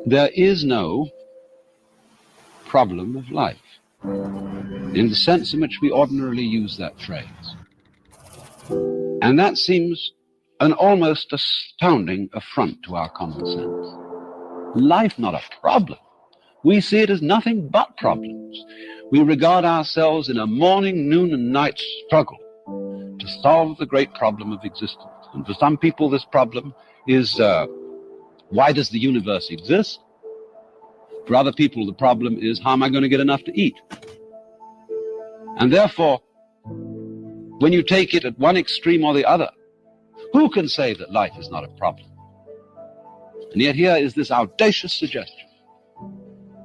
There is no problem of life in the sense in which we ordinarily use that phrase. And that seems an almost astounding affront to our common sense. Life not a problem. We see it as nothing but problems. We regard ourselves in a morning, noon, and night struggle to solve the great problem of existence. And for some people, this problem is, why does the universe exist? For other people, the problem is, how am I going to get enough to eat? And therefore, when you take it at one extreme or the other, who can say that life is not a problem? And yet here is this audacious suggestion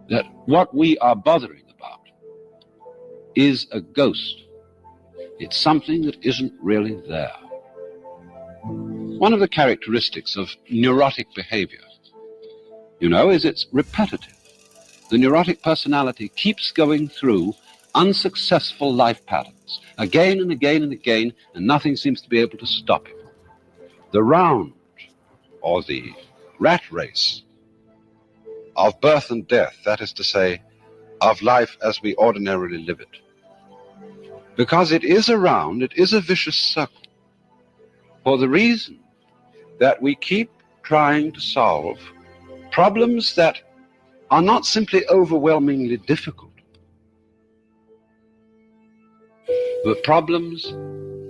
that what we are bothering about is a ghost. It's something that isn't really there. One of the characteristics of neurotic behavior, is it's repetitive. The neurotic personality keeps going through unsuccessful life patterns again and again and again, and nothing seems to be able to stop it. The round, or the rat race of birth and death, that is to say, of life as we ordinarily live it. Because it is a round, it is a vicious circle, for the reason that we keep trying to solve problems that are not simply overwhelmingly difficult, but problems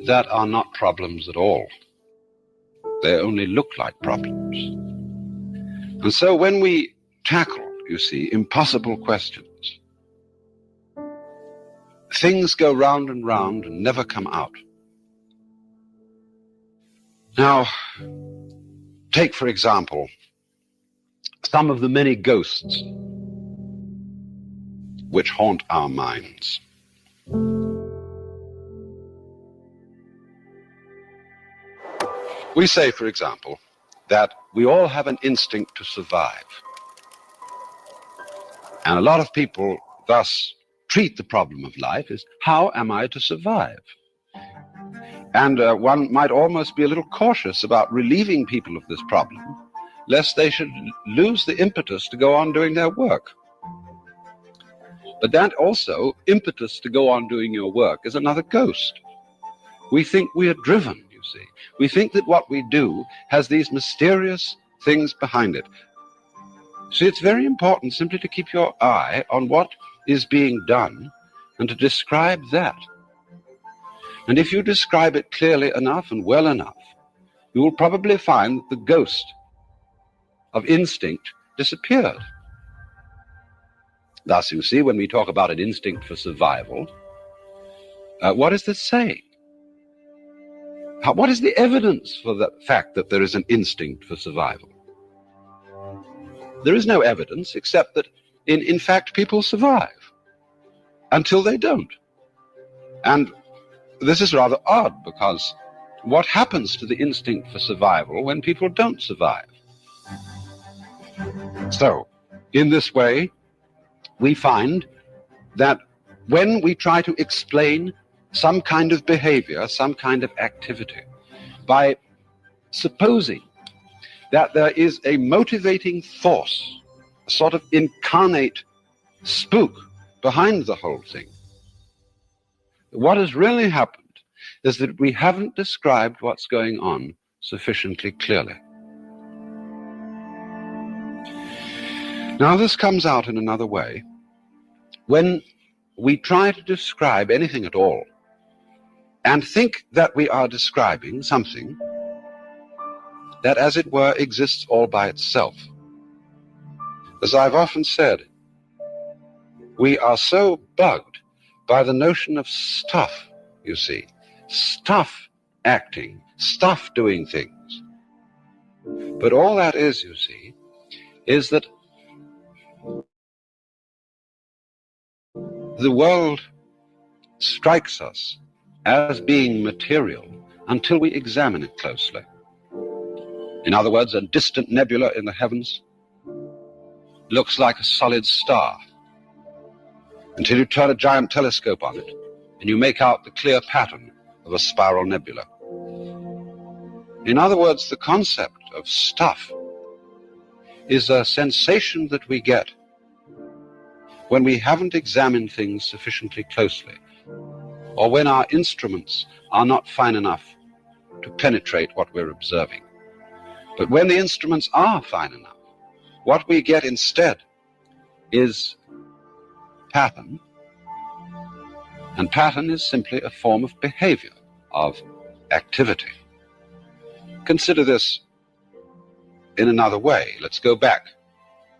that are not problems at all. They only look like problems. And so when we tackle, impossible questions, things go round and round and never come out. Now, take, for example, some of the many ghosts which haunt our minds. We say, for example, that we all have an instinct to survive. And a lot of people thus treat the problem of life as, how am I to survive? And one might almost be a little cautious about relieving people of this problem, lest they should lose the impetus to go on doing their work. But that also, impetus to go on doing your work, is another ghost. We think we are driven, We think that what we do has these mysterious things behind it. See, it's very important simply to keep your eye on what is being done and to describe that. And if you describe it clearly enough and well enough, you will probably find that the ghost of instinct disappeared. Thus, you see, when we talk about an instinct for survival, what is this saying? What is the evidence for the fact that there is an instinct for survival? There is no evidence except that, in fact, people survive until they don't. And this is rather odd, because what happens to the instinct for survival when people don't survive? So, in this way, we find that when we try to explain some kind of behavior, some kind of activity, by supposing that there is a motivating force, a sort of incarnate spook behind the whole thing, what has really happened is that we haven't described what's going on sufficiently clearly. Now, this comes out in another way. When we try to describe anything at all and think that we are describing something that, as it were, exists all by itself. As I've often said, we are so bugged by the notion of stuff, stuff acting, stuff doing things. But all that is, is that the world strikes us as being material until we examine it closely. In other words, a distant nebula in the heavens looks like a solid star until you turn a giant telescope on it and you make out the clear pattern of a spiral nebula. In other words, the concept of stuff is a sensation that we get when we haven't examined things sufficiently closely, or when our instruments are not fine enough to penetrate what we're observing. But when the instruments are fine enough, what we get instead is pattern, and pattern is simply a form of behavior, of activity. Consider this in another way. Let's go back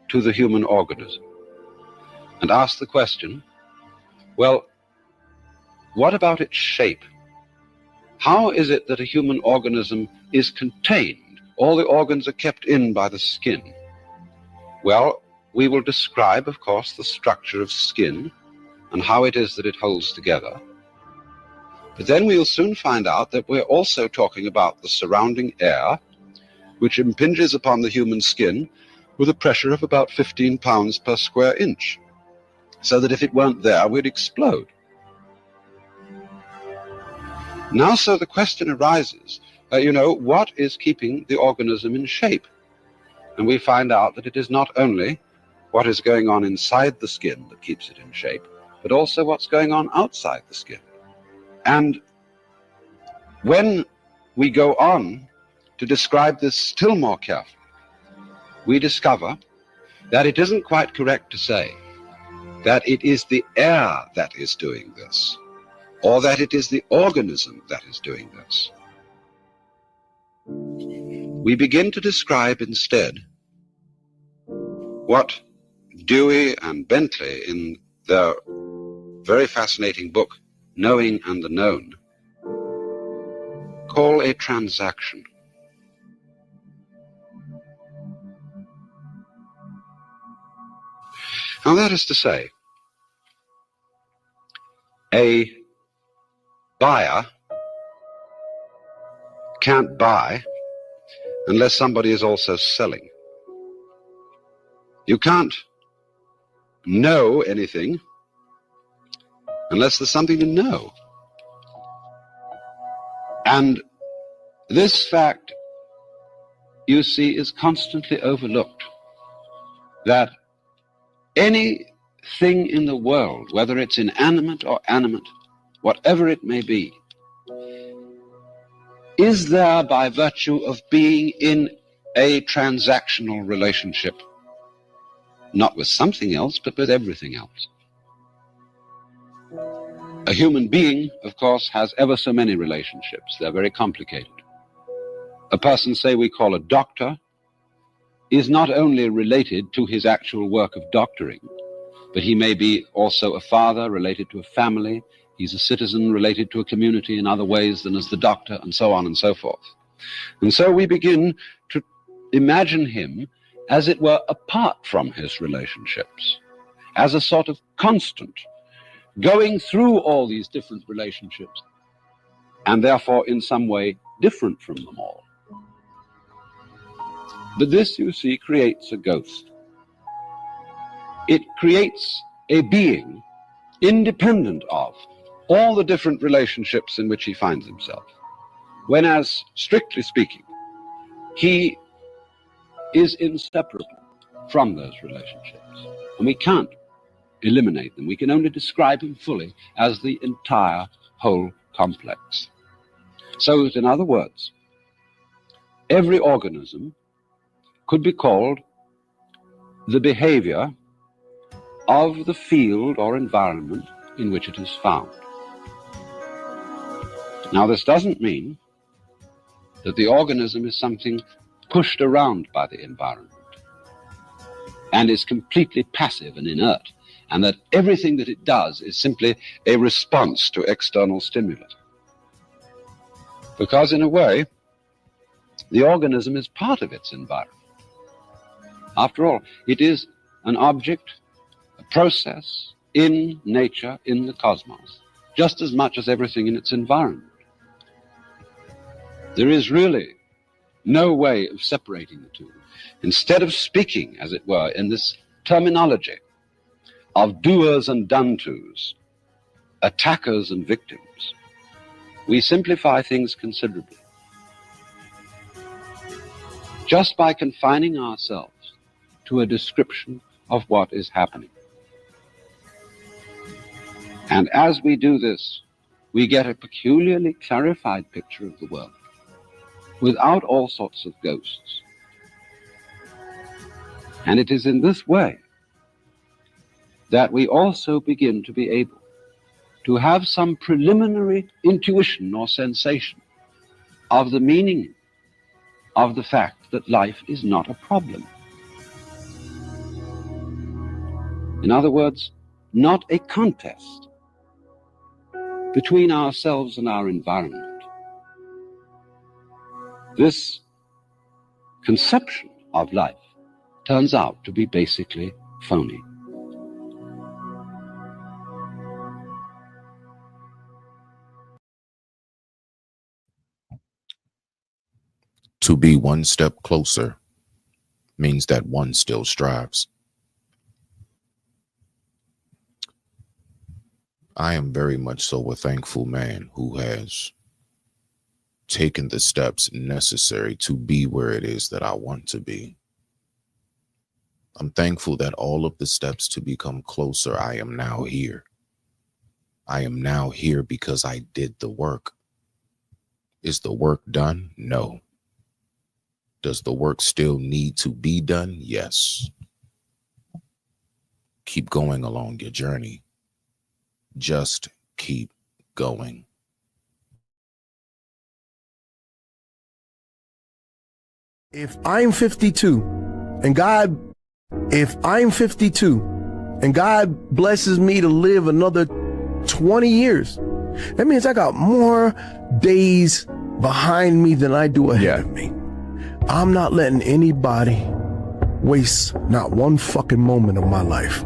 to the human organism. and ask the question, well, what about its shape? How is it that a human organism is contained? All the organs are kept in by the skin. Well, we will describe, of course, the structure of skin and how it is that it holds together. But then we'll soon find out that we're also talking about the surrounding air, which impinges upon the human skin with a pressure of about 15 pounds per square inch, so that if it weren't there, we'd explode. Now, so the question arises, what is keeping the organism in shape? And we find out that it is not only what is going on inside the skin that keeps it in shape, but also what's going on outside the skin. And when we go on to describe this still more carefully, we discover that it isn't quite correct to say that it is the air that is doing this, or that it is the organism that is doing this. We begin to describe instead what Dewey and Bentley, in their very fascinating book, Knowing and the Known, call a transaction. Now, that is to say, a buyer can't buy unless somebody is also selling. You can't know anything unless there's something to know. And this fact, you see, is constantly overlooked, that anything in the world, whether it's inanimate or animate, whatever it may be, is there by virtue of being in a transactional relationship, not with something else, but with everything else. A human being, of course, has ever so many relationships. They're very complicated. A person, say, we call a doctor, is not only related to his actual work of doctoring, but he may be also a father related to a family. He's a citizen related to a community in other ways than as the doctor, and so on and so forth. And so we begin to imagine him, as it were, apart from his relationships, as a sort of constant, going through all these different relationships, and therefore in some way different from them all. But this, you see, creates a ghost. It creates a being independent of all the different relationships in which he finds himself, whereas, strictly speaking, he is inseparable from those relationships, and we can't eliminate them. We can only describe him fully as the entire whole complex. So that, in other words, every organism could be called the behavior of the field or environment in which it is found. Now, this doesn't mean that the organism is something pushed around by the environment and is completely passive and inert, and that everything that it does is simply a response to external stimuli. Because, in a way, the organism is part of its environment. After all, it is an object, a process in nature, in the cosmos, just as much as everything in its environment. There is really no way of separating the two. Instead of speaking, as it were, in this terminology of doers and done-tos, attackers and victims, we simplify things considerably. Just by confining ourselves to a description of what is happening. And as we do this, we get a peculiarly clarified picture of the world, without all sorts of ghosts. And it is in this way that we also begin to be able to have some preliminary intuition or sensation of the meaning of the fact that life is not a problem. In other words, not a contest between ourselves and our environment. This conception of life turns out to be basically phony. To be one step closer means that one still strives. I am very much so a thankful man who has taken the steps necessary to be where it is that I want to be. I'm thankful that all of the steps to become closer, I am now here. I am now here because I did the work. Is the work done? No. Does the work still need to be done? Yes. Keep going along your journey. Just keep going. If I'm 52 and God blesses me to live another 20 years, that means I got more days behind me than I do ahead of me. I'm not letting anybody waste not one fucking moment of my life.